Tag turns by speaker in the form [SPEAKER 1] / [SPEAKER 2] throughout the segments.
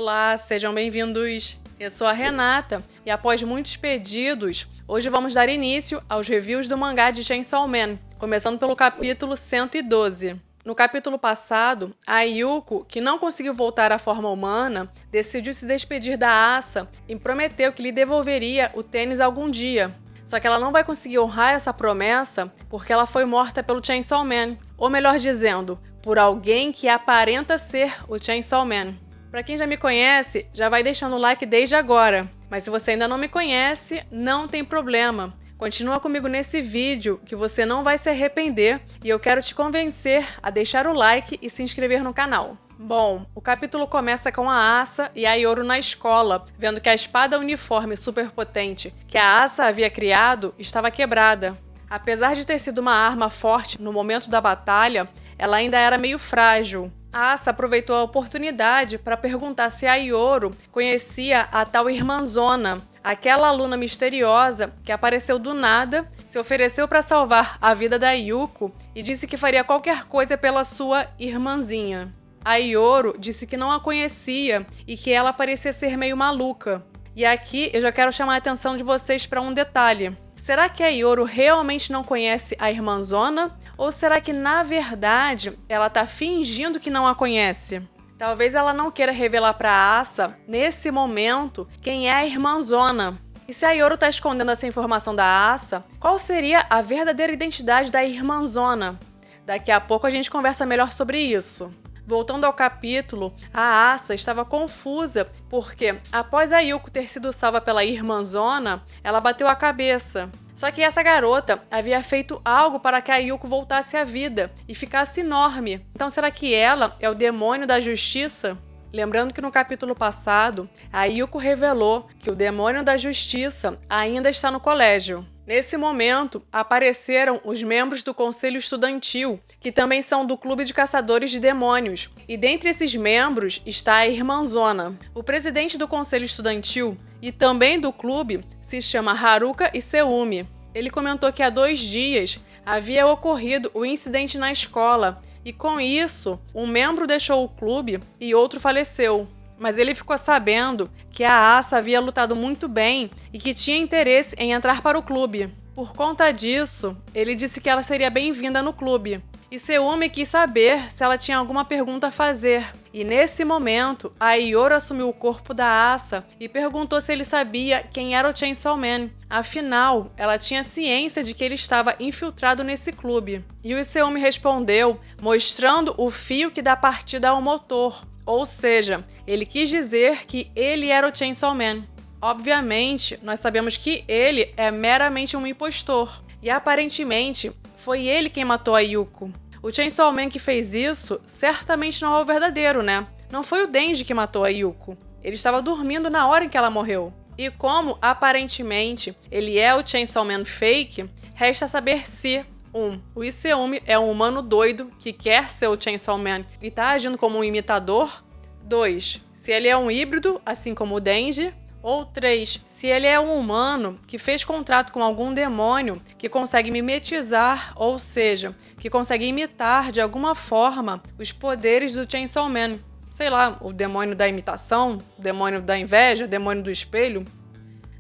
[SPEAKER 1] Olá, sejam bem-vindos! Eu sou a Renata e após muitos pedidos, hoje vamos dar início aos reviews do mangá de Chainsaw Man, começando pelo capítulo 112. No capítulo passado, a Yuko, que não conseguiu voltar à forma humana, decidiu se despedir da Asa e prometeu que lhe devolveria o tênis algum dia. Só que ela não vai conseguir honrar essa promessa porque ela foi morta pelo Chainsaw Man, ou melhor dizendo, por alguém que aparenta ser o Chainsaw Man. Pra quem já me conhece, já vai deixando o like desde agora. Mas se você ainda não me conhece, não tem problema. Continua comigo nesse vídeo que você não vai se arrepender e eu quero te convencer a deixar o like e se inscrever no canal. Bom, o capítulo começa com a Asa e a Yoru na escola, vendo que a espada uniforme superpotente que a Asa havia criado estava quebrada. Apesar de ter sido uma arma forte no momento da batalha, ela ainda era meio frágil. A Asa aproveitou a oportunidade para perguntar se a Yoru conhecia a tal irmãzona, aquela aluna misteriosa que apareceu do nada, se ofereceu para salvar a vida da Yuko e disse que faria qualquer coisa pela sua irmãzinha. A Yoru disse que não a conhecia e que ela parecia ser meio maluca. E aqui eu já quero chamar a atenção de vocês para um detalhe. Será que a Yoru realmente não conhece a irmãzona? Ou será que, na verdade, ela tá fingindo que não a conhece? Talvez ela não queira revelar pra Asa, nesse momento, quem é a irmãzona. E se a Yoru tá escondendo essa informação da Asa, qual seria a verdadeira identidade da irmãzona? Daqui a pouco a gente conversa melhor sobre isso. Voltando ao capítulo, a Asa estava confusa porque, após a Yuko ter sido salva pela irmãzona, ela bateu a cabeça. Só que essa garota havia feito algo para que a Yuko voltasse à vida e ficasse enorme. Então será que ela é o demônio da justiça? Lembrando que no capítulo passado, a Yuko revelou que o demônio da justiça ainda está no colégio. Nesse momento, apareceram os membros do Conselho Estudantil, que também são do Clube de Caçadores de Demônios. E dentre esses membros está a irmãzona. O presidente do Conselho Estudantil e também do clube se chama Haruka Iseumi. Ele comentou que há 2 dias havia ocorrido o incidente na escola e, com isso, um membro deixou o clube e outro faleceu. Mas ele ficou sabendo que a Asa havia lutado muito bem e que tinha interesse em entrar para o clube. Por conta disso, ele disse que ela seria bem-vinda no clube. E Seumi quis saber se ela tinha alguma pergunta a fazer. E nesse momento, a Yoru assumiu o corpo da Asa e perguntou se ele sabia quem era o Chainsaw Man. Afinal, ela tinha ciência de que ele estava infiltrado nesse clube. E o Seumi respondeu, mostrando o fio que dá partida ao motor. Ou seja, ele quis dizer que ele era o Chainsaw Man. Obviamente, nós sabemos que ele é meramente um impostor. E aparentemente, foi ele quem matou a Yuko. O Chainsaw Man que fez isso certamente não é o verdadeiro, né? Não foi o Denji que matou a Yuko. Ele estava dormindo na hora em que ela morreu. E como, aparentemente, ele é o Chainsaw Man fake, resta saber se o Iseumi é um humano doido que quer ser o Chainsaw Man e está agindo como um imitador. 2. Se ele é um híbrido, assim como o Denji. Ou 3. Se ele é um humano que fez contrato com algum demônio que consegue mimetizar, ou seja, que consegue imitar de alguma forma os poderes do Chainsaw Man. Sei lá, o demônio da imitação, o demônio da inveja, o demônio do espelho.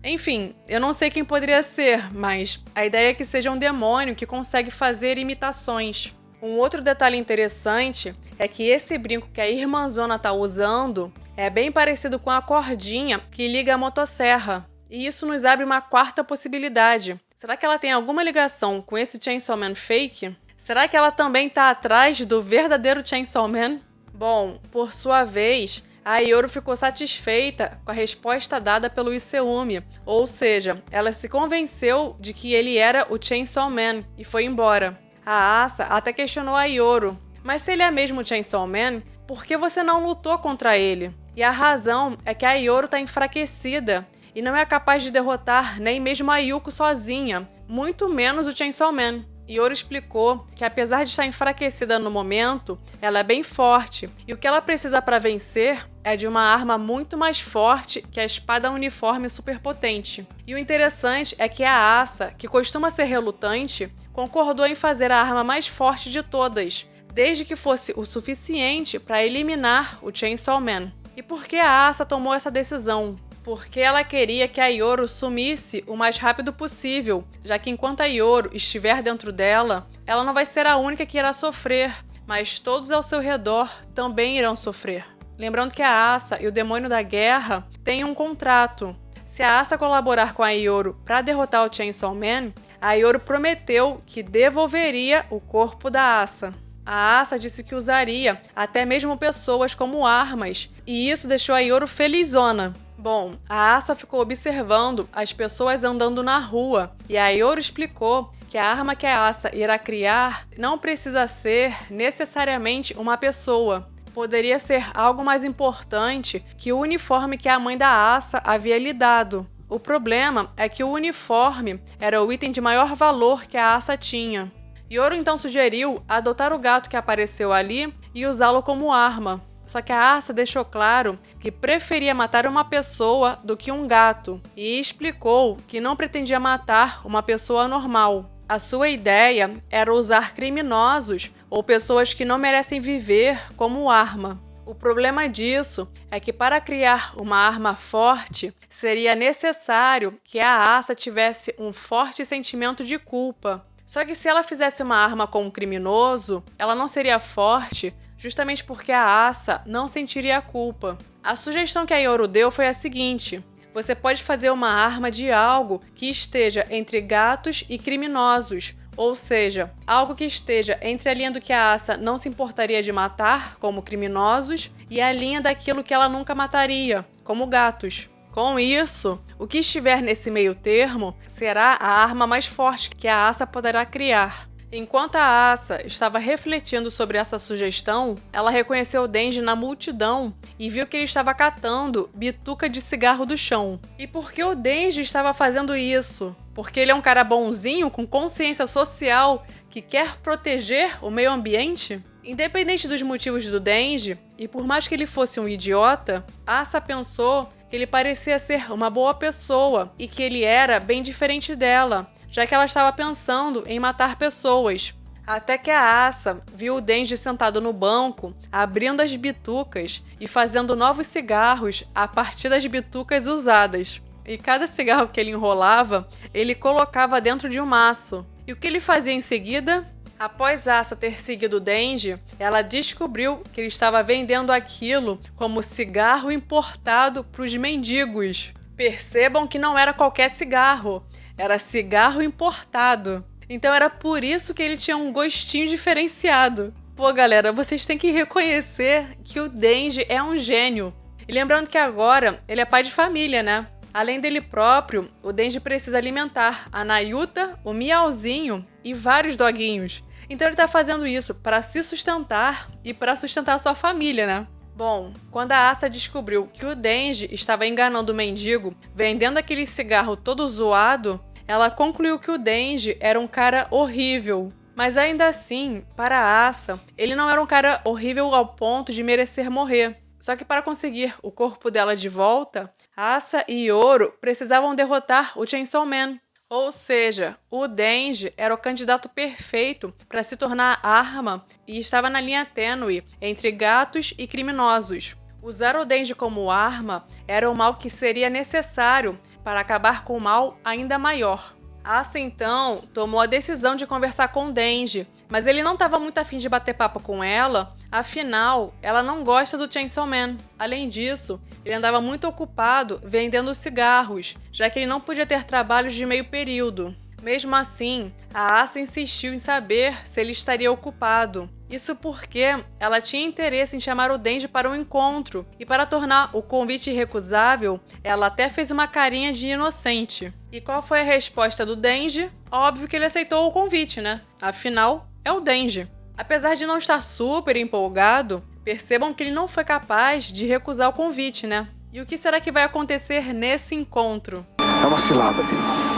[SPEAKER 1] Enfim, eu não sei quem poderia ser, mas a ideia é que seja um demônio que consegue fazer imitações. Um outro detalhe interessante é que esse brinco que a irmãzona está usando é bem parecido com a cordinha que liga a motosserra. E isso nos abre uma 4ª possibilidade. Será que ela tem alguma ligação com esse Chainsaw Man fake? Será que ela também está atrás do verdadeiro Chainsaw Man? Bom, por sua vez, a Yoru ficou satisfeita com a resposta dada pelo Iseumi, ou seja, ela se convenceu de que ele era o Chainsaw Man e foi embora. A Asa até questionou a Yoru, mas se ele é mesmo o Chainsaw Man, por que você não lutou contra ele? E a razão é que a Yoru está enfraquecida e não é capaz de derrotar nem mesmo a Yuko sozinha, muito menos o Chainsaw Man. Yoru explicou que apesar de estar enfraquecida no momento, ela é bem forte e o que ela precisa para vencer é de uma arma muito mais forte que a espada uniforme superpotente. E o interessante é que a Asa, que costuma ser relutante, concordou em fazer a arma mais forte de todas, desde que fosse o suficiente para eliminar o Chainsaw Man. E por que a Asa tomou essa decisão? Porque ela queria que a Yoru sumisse o mais rápido possível, já que enquanto a Yoru estiver dentro dela, ela não vai ser a única que irá sofrer, mas todos ao seu redor também irão sofrer. Lembrando que a Asa e o Demônio da Guerra têm um contrato. Se a Asa colaborar com a Yoru para derrotar o Chainsaw Man, a Yoru prometeu que devolveria o corpo da Asa. A Asa disse que usaria até mesmo pessoas como armas, e isso deixou a Yoru felizona. Bom, a Asa ficou observando as pessoas andando na rua, e a Yoru explicou que a arma que a Asa irá criar não precisa ser necessariamente uma pessoa. Poderia ser algo mais importante que o uniforme que a mãe da Asa havia lhe dado. O problema é que o uniforme era o item de maior valor que a Asa tinha. Yoru então sugeriu adotar o gato que apareceu ali e usá-lo como arma. Só que a Asa deixou claro que preferia matar uma pessoa do que um gato e explicou que não pretendia matar uma pessoa normal. A sua ideia era usar criminosos ou pessoas que não merecem viver como arma. O problema disso é que para criar uma arma forte, seria necessário que a Asa tivesse um forte sentimento de culpa. Só que se ela fizesse uma arma com um criminoso, ela não seria forte, justamente porque a Asa não sentiria culpa. A sugestão que a Yoru deu foi a seguinte: você pode fazer uma arma de algo que esteja entre gatos e criminosos, ou seja, algo que esteja entre a linha do que a Asa não se importaria de matar, como criminosos, e a linha daquilo que ela nunca mataria, como gatos. Com isso, o que estiver nesse meio termo será a arma mais forte que a Asa poderá criar. Enquanto a Asa estava refletindo sobre essa sugestão, ela reconheceu o Denji na multidão e viu que ele estava catando bituca de cigarro do chão. E por que o Denji estava fazendo isso? Porque ele é um cara bonzinho, com consciência social, que quer proteger o meio ambiente? Independente dos motivos do Denji, e por mais que ele fosse um idiota, Asa pensou que ele parecia ser uma boa pessoa e que ele era bem diferente dela, já que ela estava pensando em matar pessoas. Até que a Asa viu o Denji sentado no banco, abrindo as bitucas e fazendo novos cigarros a partir das bitucas usadas. E cada cigarro que ele enrolava, ele colocava dentro de um maço. E o que ele fazia em seguida? Após Asa ter seguido o Denji, ela descobriu que ele estava vendendo aquilo como cigarro importado para os mendigos. Percebam que não era qualquer cigarro, era cigarro importado. Então era por isso que ele tinha um gostinho diferenciado. Pô, galera, vocês têm que reconhecer que o Denji é um gênio. E lembrando que agora ele é pai de família, né? Além dele próprio, o Denji precisa alimentar a Nayuta, o Miauzinho e vários doguinhos. Então ele tá fazendo isso para se sustentar e para sustentar a sua família, né? Bom, quando a Asa descobriu que o Denji estava enganando o mendigo, vendendo aquele cigarro todo zoado, ela concluiu que o Denji era um cara horrível. Mas ainda assim, para a Asa, ele não era um cara horrível ao ponto de merecer morrer. Só que para conseguir o corpo dela de volta, Asa e Yoru precisavam derrotar o Chainsaw Man. Ou seja, o Denji era o candidato perfeito para se tornar arma e estava na linha tênue entre gatos e criminosos. Usar o Denji como arma era o mal que seria necessário para acabar com o mal ainda maior. Asa então tomou a decisão de conversar com o Denji, mas ele não estava muito afim de bater papo com ela, afinal, ela não gosta do Chainsaw Man. Além disso, ele andava muito ocupado vendendo cigarros, já que ele não podia ter trabalhos de meio período. Mesmo assim, a Asa insistiu em saber se ele estaria ocupado. Isso porque ela tinha interesse em chamar o Denji para um encontro, e para tornar o convite irrecusável, ela até fez uma carinha de inocente. E qual foi a resposta do Denji? Óbvio que ele aceitou o convite, né? Afinal, é o Denji. Apesar de não estar super empolgado, percebam que ele não foi capaz de recusar o convite, né? E o que será que vai acontecer nesse encontro?
[SPEAKER 2] É uma cilada, amigo.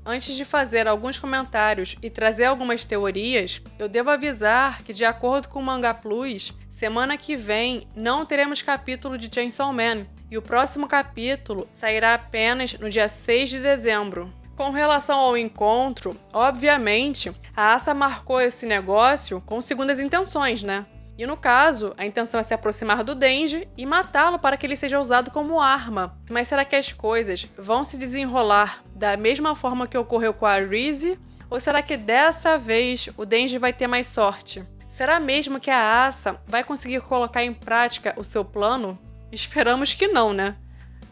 [SPEAKER 1] Antes de fazer alguns comentários e trazer algumas teorias, eu devo avisar que, de acordo com o Manga Plus, semana que vem não teremos capítulo de Chainsaw Man, e o próximo capítulo sairá apenas no dia 6 de dezembro. Com relação ao encontro, obviamente, a Asa marcou esse negócio com segundas intenções, né? E no caso, a intenção é se aproximar do Denji e matá-lo para que ele seja usado como arma. Mas será que as coisas vão se desenrolar da mesma forma que ocorreu com a Reese? Ou será que dessa vez o Denji vai ter mais sorte? Será mesmo que a Asa vai conseguir colocar em prática o seu plano? Esperamos que não, né?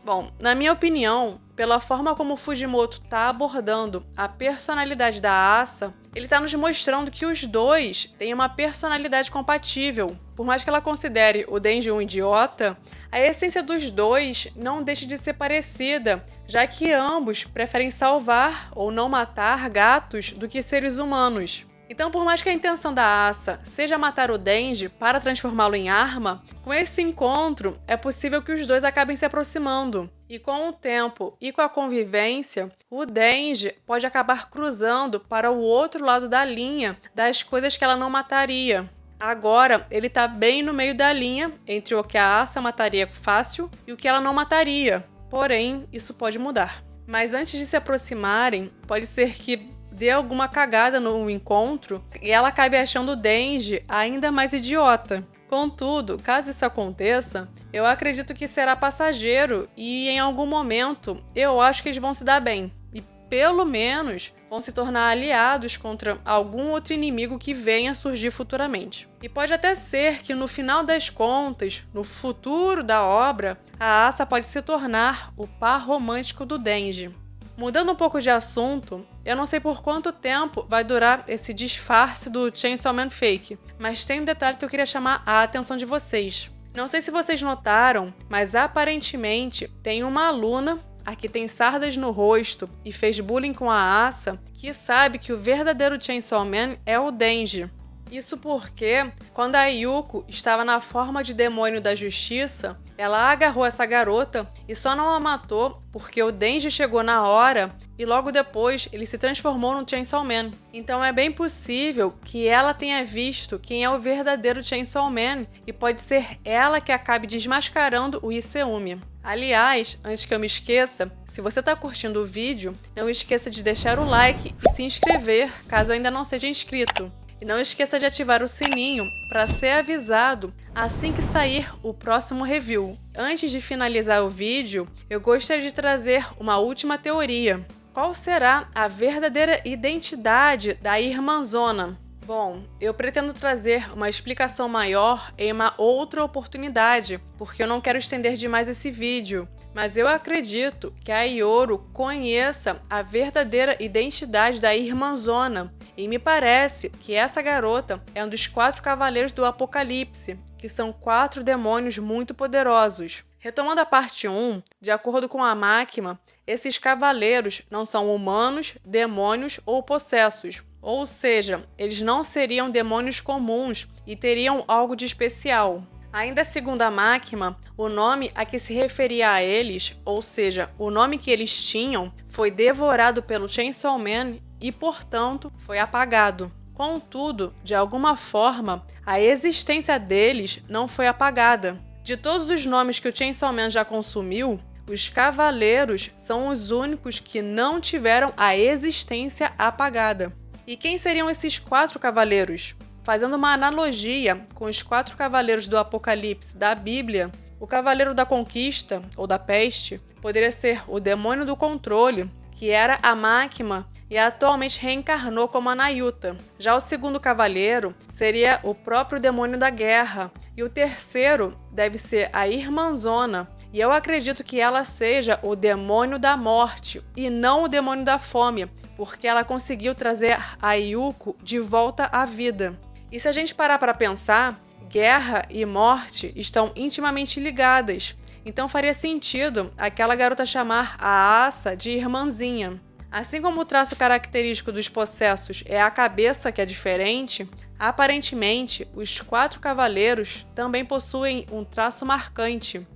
[SPEAKER 1] Bom, na minha opinião, pela forma como o Fujimoto está abordando a personalidade da Asa, ele está nos mostrando que os dois têm uma personalidade compatível. Por mais que ela considere o Denji um idiota, a essência dos dois não deixa de ser parecida, já que ambos preferem salvar ou não matar gatos do que seres humanos. Então, por mais que a intenção da Asa seja matar o Denji para transformá-lo em arma, com esse encontro é possível que os dois acabem se aproximando. E com o tempo e com a convivência, o Denji pode acabar cruzando para o outro lado da linha das coisas que ela não mataria. Agora, ele está bem no meio da linha entre o que a Asa mataria fácil e o que ela não mataria. Porém, isso pode mudar. Mas antes de se aproximarem, pode ser que dê alguma cagada no encontro e ela acabe achando o Denji ainda mais idiota. Contudo, caso isso aconteça, eu acredito que será passageiro e em algum momento eu acho que eles vão se dar bem. E pelo menos vão se tornar aliados contra algum outro inimigo que venha a surgir futuramente. E pode até ser que no final das contas, no futuro da obra, a Asa pode se tornar o par romântico do Denji. Mudando um pouco de assunto, eu não sei por quanto tempo vai durar esse disfarce do Chainsaw Man fake, mas tem um detalhe que eu queria chamar a atenção de vocês. Não sei se vocês notaram, mas aparentemente tem uma aluna, a que tem sardas no rosto e fez bullying com a Asa, que sabe que o verdadeiro Chainsaw Man é o Denji. Isso porque, quando a Yuko estava na forma de demônio da justiça, ela agarrou essa garota e só não a matou porque o Denji chegou na hora e logo depois ele se transformou no Chainsaw Man. Então é bem possível que ela tenha visto quem é o verdadeiro Chainsaw Man e pode ser ela que acabe desmascarando o Iseumi. Aliás, antes que eu me esqueça, se você está curtindo o vídeo, não esqueça de deixar o like e se inscrever caso ainda não seja inscrito. E não esqueça de ativar o sininho para ser avisado assim que sair o próximo review. Antes de finalizar o vídeo, eu gostaria de trazer uma última teoria. Qual será a verdadeira identidade da irmãzona? Bom, eu pretendo trazer uma explicação maior em uma outra oportunidade, porque eu não quero estender demais esse vídeo. Mas eu acredito que a Ioro conheça a verdadeira identidade da irmãzona. E me parece que essa garota é um dos 4 cavaleiros do Apocalipse, que são 4 demônios muito poderosos. Retomando a parte 1, de acordo com a Máquina, esses cavaleiros não são humanos, demônios ou possessos. Ou seja, eles não seriam demônios comuns e teriam algo de especial. Ainda segundo a Máquina, o nome a que se referia a eles, ou seja, o nome que eles tinham, foi devorado pelo Chainsaw Man e, portanto, foi apagado. Contudo, de alguma forma, a existência deles não foi apagada. De todos os nomes que o Chainsaw Man já consumiu, os cavaleiros são os únicos que não tiveram a existência apagada. E quem seriam esses 4 cavaleiros? Fazendo uma analogia com os 4 cavaleiros do Apocalipse da Bíblia, o cavaleiro da conquista, ou da peste, poderia ser o demônio do controle, que era a Máquina e atualmente reencarnou como a Nayuta. Já o segundo cavaleiro seria o próprio demônio da guerra, e o terceiro deve ser a irmãzona, e eu acredito que ela seja o demônio da morte e não o demônio da fome, porque ela conseguiu trazer a Yuko de volta à vida. E se a gente parar para pensar, guerra e morte estão intimamente ligadas, então faria sentido aquela garota chamar a Asa de irmãzinha. Assim como o traço característico dos possessos é a cabeça que é diferente, aparentemente os 4 cavaleiros também possuem um traço marcante,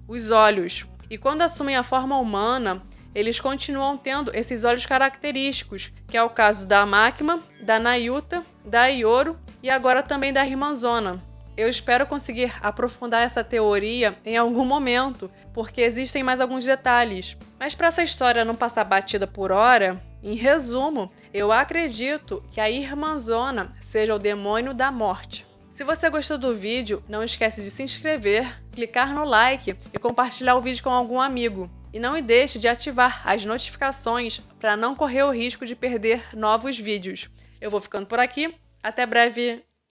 [SPEAKER 1] os olhos. E quando assumem a forma humana, eles continuam tendo esses olhos característicos, que é o caso da Máquina, da Nayuta, da Ioro e agora também da irmãzona. Eu espero conseguir aprofundar essa teoria em algum momento, porque existem mais alguns detalhes. Mas para essa história não passar batida por hora, em resumo, eu acredito que a irmãzona seja o demônio da morte. Se você gostou do vídeo, não esquece de se inscrever, clicar no like e compartilhar o vídeo com algum amigo. E não deixe de ativar as notificações para não correr o risco de perder novos vídeos. Eu vou ficando por aqui, até breve!